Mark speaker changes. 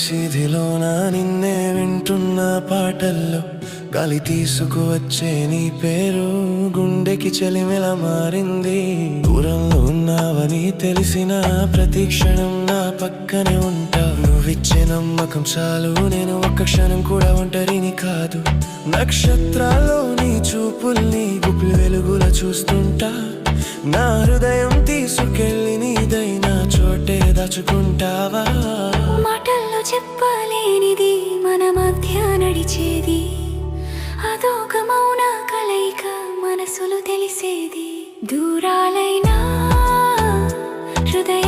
Speaker 1: సీధిలోన నిన్నే వింటున్న పాటల్లో గాలి తీసుకువచ్చే నీ పేరు గుండెకి చలిమెల మారింది. దూరంలో ఉన్నావని తెలిసిన ప్రతి క్షణం నా పక్కనే ఉంటావు. నువ్విచ్చే నమ్మకం చాలు, నేను ఒక్క క్షణం కూడా ఒంటరిని కాదు. నక్షత్రాల్లో నీ చూపుల్ని గుప్పిలి వెలుగుల చూస్తుంటా. నా హృదయం తీసుకెళ్ళి నీదైనా చోటే దాచుకుంటావా?
Speaker 2: మాటల్లో చెప్పలేనిది మన మధ్య నడిచేది, అదొక మౌన కలయిక మనసులు తెలిసేది. దూరాలైనా హృదయ